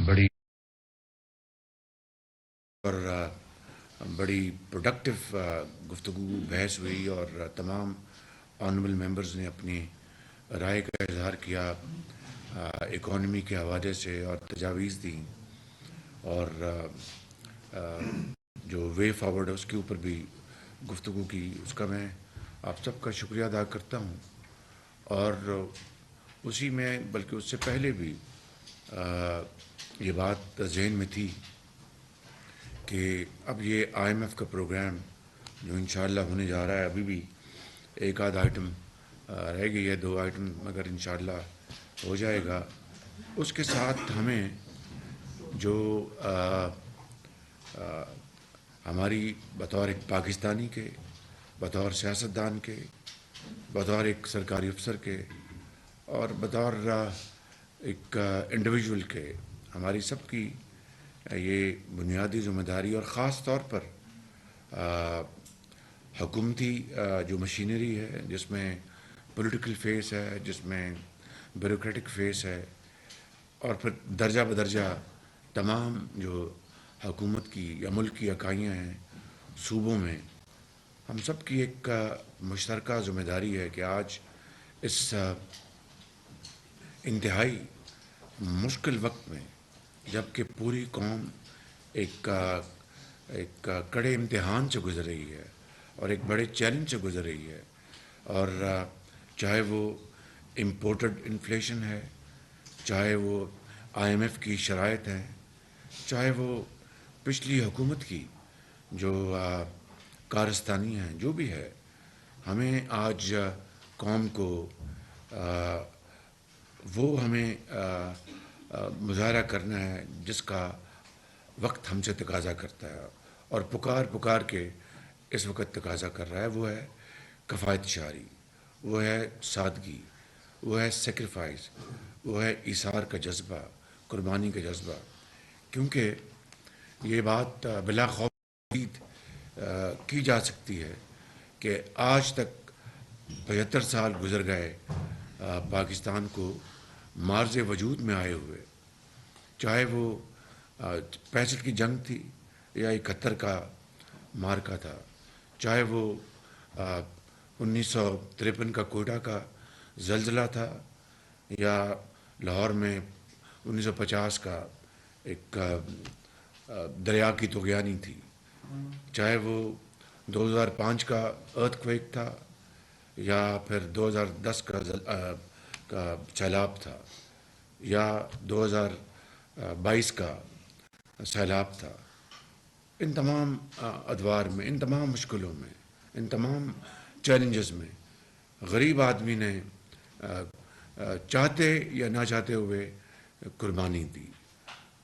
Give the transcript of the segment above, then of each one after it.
بڑی اور بڑی پروڈکٹیو گفتگو بحث ہوئی اور تمام آنریبل ممبرز نے اپنی رائے کا اظہار کیا اکانومی کے حوالے سے اور تجاویز دیں اور جو وے فارورڈ ہے اس کے اوپر بھی گفتگو کی. اس کا میں آپ سب کا شکریہ ادا کرتا ہوں. اور اسی میں بلکہ اس سے پہلے بھی یہ بات ذہن میں تھی کہ اب یہ آئی ایم ایف کا پروگرام جو انشاءاللہ ہونے جا رہا ہے، ابھی بھی ایک آدھ آئٹم رہ گئی ہے، 2 آئٹم اگر انشاءاللہ ہو جائے گا، اس کے ساتھ ہمیں جو ہماری بطور ایک پاکستانی کے، بطور سیاستدان کے، بطور ایک سرکاری افسر کے اور بطور ایک انڈیویجول کے، ہماری سب کی یہ بنیادی ذمہ داری اور خاص طور پر حکومتی جو مشینری ہے، جس میں پولیٹیکل فیس ہے، جس میں بیوروکریٹک فیس ہے، اور پھر درجہ بدرجہ تمام جو حکومت کی یا ملک کی اکائیاں ہیں صوبوں میں، ہم سب کی ایک مشترکہ ذمہ داری ہے کہ آج اس انتہائی مشکل وقت میں، جب کہ پوری قوم ایک کڑے امتحان سے گزر رہی ہے اور ایک بڑے چیلنج سے گزر رہی ہے، اور چاہے وہ امپورٹڈ انفلیشن ہے، چاہے وہ آئی ایم ایف کی شرائط ہیں، چاہے وہ پچھلی حکومت کی جو کارستانی ہیں، جو بھی ہے، ہمیں آج قوم کو وہ ہمیں مظاہرہ کرنا ہے جس کا وقت ہم سے تقاضا کرتا ہے اور پکار کے اس وقت تقاضا کر رہا ہے. وہ ہے کفایت شعری، وہ ہے سادگی، وہ ہے سیکریفائس، وہ ہے ایثار کا جذبہ، قربانی کا جذبہ. کیونکہ یہ بات بلا خوف کی جا سکتی ہے کہ آج تک 75 سال گزر گئے پاکستان کو مارز وجود میں آئے ہوئے، چاہے وہ 65 کی جنگ تھی یا 71 کا مارکا تھا، چاہے وہ 1953 کا کوئٹہ کا زلزلہ تھا یا لاہور میں 1950 کا ایک دریا کی طغیانی تھی، چاہے وہ 2005 کا ارتھ کویک تھا یا پھر 2010 کا سیلاب تھا یا 2022 کا سیلاب تھا. ان تمام ادوار میں، ان تمام مشکلوں میں، ان تمام چیلنجز میں غریب آدمی نے چاہتے یا نہ چاہتے ہوئے قربانی دی.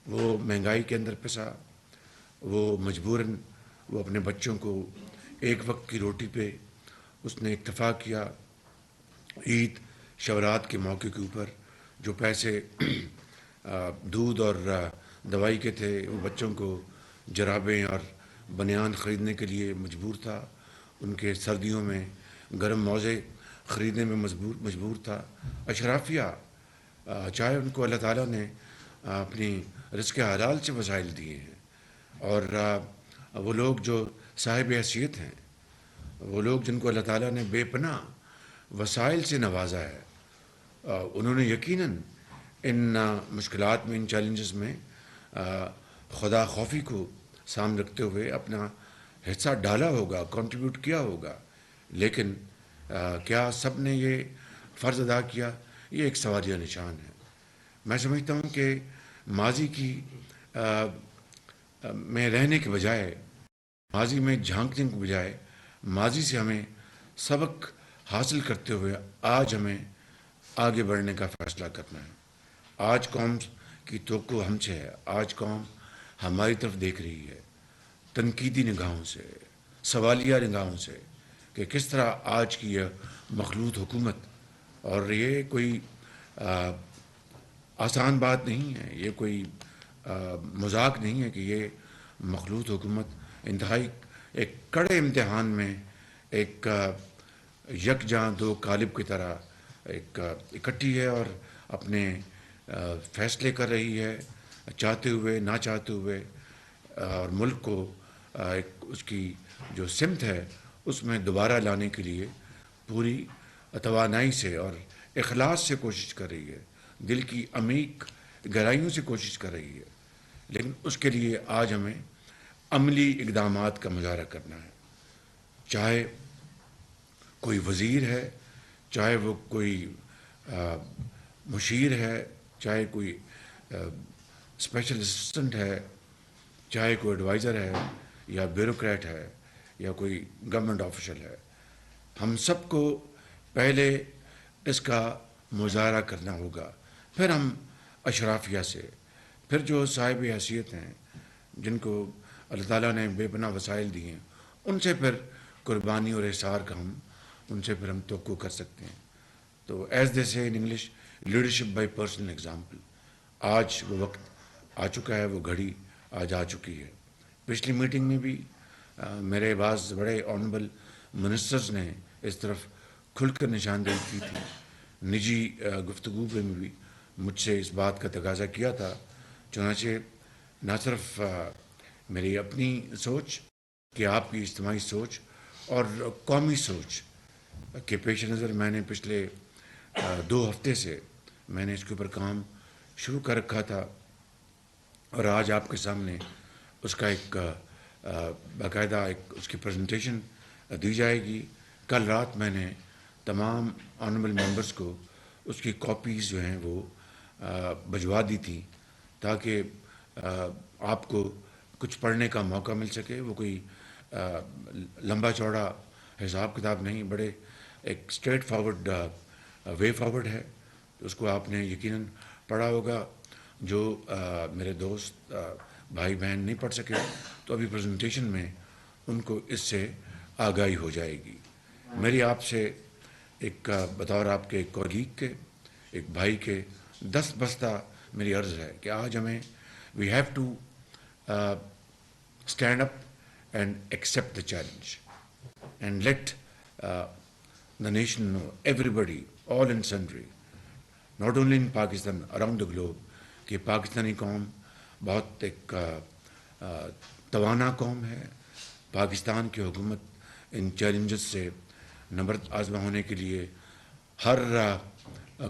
وہ مہنگائی کے اندر پسا، وہ مجبوراً وہ اپنے بچوں کو ایک وقت کی روٹی پہ اس نے اکتفا کیا. عید شورات کے موقع کے اوپر جو پیسے دودھ اور دوائی کے تھے، وہ بچوں کو جرابیں اور بنیان خریدنے کے لیے مجبور تھا، ان کے سردیوں میں گرم موزے خریدنے میں مجبور تھا. اشرافیہ، چاہے ان کو اللہ تعالیٰ نے اپنی رزق حلال سے وسائل دیے ہیں، اور وہ لوگ جو صاحب حیثیت ہیں، وہ لوگ جن کو اللہ تعالیٰ نے بے پناہ وسائل سے نوازا ہے، انہوں نے یقیناً ان مشکلات میں، ان چیلنجز میں خدا خوفی کو سامنے رکھتے ہوئے اپنا حصہ ڈالا ہوگا، کنٹریبیوٹ کیا ہوگا. لیکن کیا سب نے یہ فرض ادا کیا؟ یہ ایک سوالیہ نشان ہے. میں سمجھتا ہوں کہ ماضی کی میں رہنے کے بجائے، ماضی میں جھانکنے کے بجائے، ماضی سے ہمیں سبق حاصل کرتے ہوئے آج ہمیں آگے بڑھنے کا فیصلہ کرنا ہے. آج قوم کی توقع ہم سے ہے، آج قوم ہماری طرف دیکھ رہی ہے تنقیدی نگاہوں سے، سوالیہ نگاہوں سے، کہ کس طرح آج کی یہ مخلوط حکومت، اور یہ کوئی آسان بات نہیں ہے، یہ کوئی مذاق نہیں ہے کہ یہ مخلوط حکومت انتہائی ایک کڑے امتحان میں ایک یکجاں دو قالب کی طرح ایک اکٹھی ہے اور اپنے فیصلے کر رہی ہے چاہتے ہوئے نہ چاہتے ہوئے اور ملک کو ایک اس کی جو سمت ہے اس میں دوبارہ لانے کے لیے پوری توانائی سے اور اخلاص سے کوشش کر رہی ہے، دل کی عمیق گہرائیوں سے کوشش کر رہی ہے، لیکن اس کے لیے آج ہمیں عملی اقدامات کا مظاہرہ کرنا ہے، چاہے کوئی وزیر ہے، چاہے وہ کوئی مشیر ہے، چاہے کوئی اسپیشل اسسٹنٹ ہے، چاہے کوئی ایڈوائزر ہے یا بیوروکریٹ ہے یا کوئی گورنمنٹ آفیشل ہے، ہم سب کو پہلے اس کا مظاہرہ کرنا ہوگا، پھر ہم اشرافیہ سے، پھر جو صاحب حیثیت ہیں جن کو اللہ تعالیٰ نے بے پناہ وسائل دیے ہیں ان سے پھر قربانی اور احسار کا ان سے پھر ہم توقع کر سکتے ہیں۔ تو ایز دے سے in English, leadership by personal example, آج وہ وقت آ چکا ہے، وہ گھڑی آج آ چکی ہے۔ پچھلی میٹنگ میں بھی میرے بعض بڑے آنریبل منسٹرز نے اس طرف کھل کر نشاندہی کی تھی، نجی گفتگو میں بھی مجھ سے اس بات کا تقاضا کیا تھا، چنانچہ نہ صرف میری اپنی سوچ کہ آپ کی اجتماعی سوچ اور قومی سوچ کے پیش نظر میں نے پچھلے 2 ہفتے سے میں نے اس کے اوپر کام شروع کر رکھا تھا، اور آج آپ کے سامنے اس کا ایک باقاعدہ ایک اس کی پریزنٹیشن دی جائے گی۔ کل رات میں نے تمام آنریبل ممبرز کو اس کی کاپیز جو ہیں وہ بھجوا دی تھیں تاکہ آپ کو کچھ پڑھنے کا موقع مل سکے۔ وہ کوئی لمبا چوڑا حساب کتاب نہیں، بڑے ایک اسٹریٹ فارورڈ وے فارورڈ ہے، اس کو آپ نے یقیناً پڑھا ہوگا۔ جو میرے دوست بھائی بہن نہیں پڑھ سکے تو ابھی پریزنٹیشن میں ان کو اس سے آگاہی ہو جائے گی۔ میری آپ سے ایک بطور آپ کے ایک کولیگ کے، ایک بھائی کے دست بستہ میری عرض ہے کہ آج ہمیں we have to stand up and accept the challenge and let the nation know, everybody, all and sundry, not only in Pakistan, around the globe، کہ پاکستانی قوم بہت ایک توانا قوم ہے۔ پاکستان کی حکومت ان چیلنجز سے نبرد آزما ہونے کے لیے ہر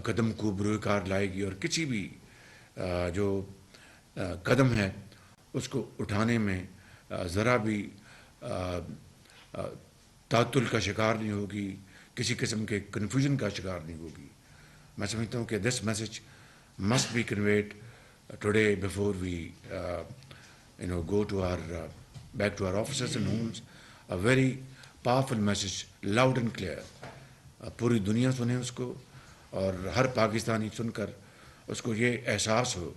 قدم کو بروئے کار لائے گی، اور کسی بھی جو قدم ہے اس کو اٹھانے میں ذرا بھی تعطل کا شکار نہیں ہوگی، کسی قسم کے کنفیوژن کا شکار نہیں ہوگی۔ میں سمجھتا ہوں کہ this message must be conveyed today before we go to our back to our offices and homes، a very powerful message، loud and clear۔ پوری دنیا سنے اس کو، اور ہر پاکستانی سن کر اس کو یہ احساس ہو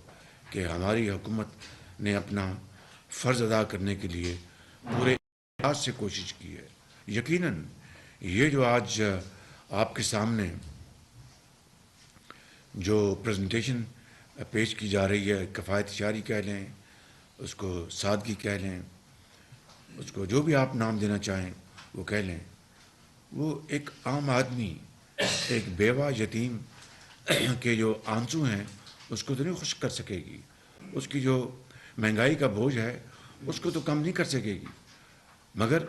کہ ہماری حکومت نے اپنا فرض ادا کرنے کے لیے پورے احساس سے کوشش کی ہے۔ یقیناً یہ جو آج آپ کے سامنے جو پریزنٹیشن پیش کی جا رہی ہے، کفایت شعری کہہ لیں، اس کو سادگی کہہ لیں، اس کو جو بھی آپ نام دینا چاہیں وہ کہہ لیں، وہ ایک عام آدمی، ایک بیوہ یتیم کے جو آنسو ہیں اس کو تو نہیں خشک کر سکے گی، اس کی جو مہنگائی کا بوجھ ہے اس کو تو کم نہیں کر سکے گی، مگر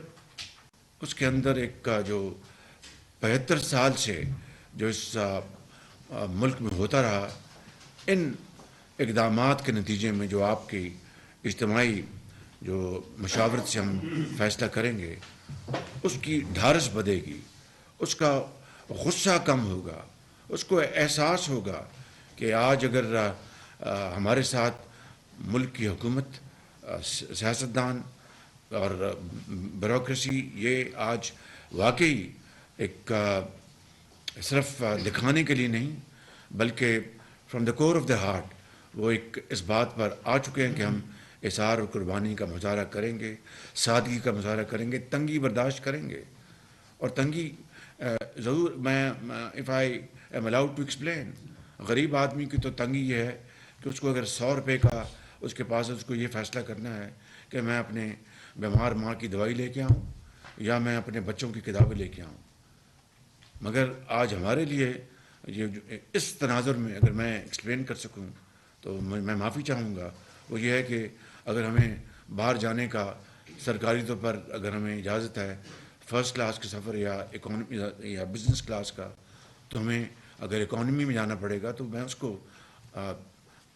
اس کے اندر ایک جو 75 سال سے جو اس ملک میں ہوتا رہا، ان اقدامات کے نتیجے میں جو آپ کی اجتماعی جو مشاورت سے ہم فیصلہ کریں گے، اس کی ڈھارس بڑھے گی، اس کا غصہ کم ہوگا، اس کو احساس ہوگا کہ آج اگر ہمارے ساتھ ملک کی حکومت، سیاستدان اور بیوروکریسی، یہ آج واقعی ایک صرف دکھانے کے لیے نہیں بلکہ from the core of the heart وہ ایک اس بات پر آ چکے ہیں کہ ہم احسار اور قربانی کا مظاہرہ کریں گے، سادگی کا مظاہرہ کریں گے، تنگی برداشت کریں گے۔ اور تنگی ضرور، میں if I am allowed to explain, غریب آدمی کی تو تنگی یہ ہے کہ اس کو اگر 100 روپے کا اس کے پاس اس کو یہ فیصلہ کرنا ہے کہ میں اپنے بیمار ماں کی دوائی لے کے آؤں یا میں اپنے بچوں کی کتابیں لے کے آؤں۔ مگر آج ہمارے لیے یہ اس تناظر میں اگر میں ایکسپلین کر سکوں تو میں معافی چاہوں گا، وہ یہ ہے کہ اگر ہمیں باہر جانے کا سرکاری طور پر اگر ہمیں اجازت ہے فرسٹ کلاس کے سفر یا اکانومی یا بزنس کلاس کا، تو ہمیں اگر اکانومی میں جانا پڑے گا تو میں اس کو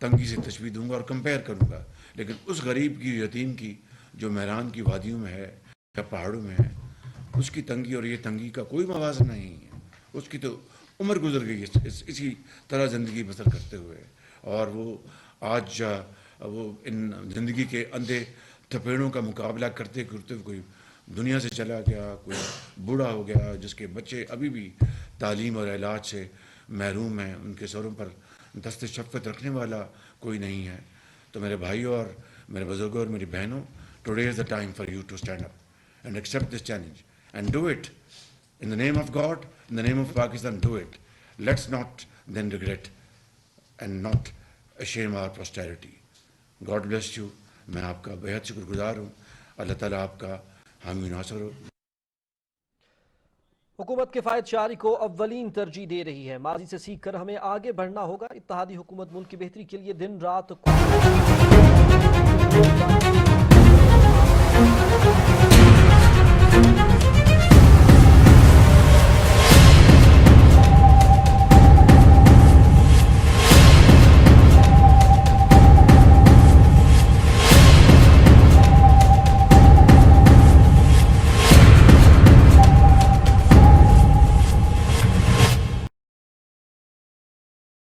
تنگی سے تشبیہ دوں گا اور کمپیئر کروں گا. لیکن اس غریب کی، یتیم کی جو میران کی وادیوں میں ہے یا پہاڑوں میں ہے، اس کی تنگی اور یہ تنگی کا کوئی موازنہ نہیں ہے. اس کی تو عمر گزر گئی اسی طرح زندگی بسر کرتے ہوئے، اور وہ آج وہ ان زندگی کے اندھے تھپیڑوں کا مقابلہ کرتے کرتے کوئی دنیا سے چلا گیا، کوئی بوڑھا ہو گیا جس کے بچے ابھی بھی تعلیم اور علاج سے محروم ہیں، ان کے سروں پر دست شفقت رکھنے والا کوئی نہیں ہے. تو میرے بھائیوں اور میرے بزرگوں اور میری بہنوں، today is the time for you to stand up and accept this challenge and do it in the name of God, in the name of Pakistan. Do it. Let's not then regret and not shame our posterity. God bless you. میں آپ کا بہت شکر گزار ہوں. اللہ تعالیٰ آپ کا حامی ناصر ہو. حکومت کفایت شعاری کو اولین ترجیح دے رہی ہے. ماضی سے سیکھ کر ہمیں آگے بڑھنا ہوگا. اتحادی حکومت ملک کی بہتری کے لیے دن رات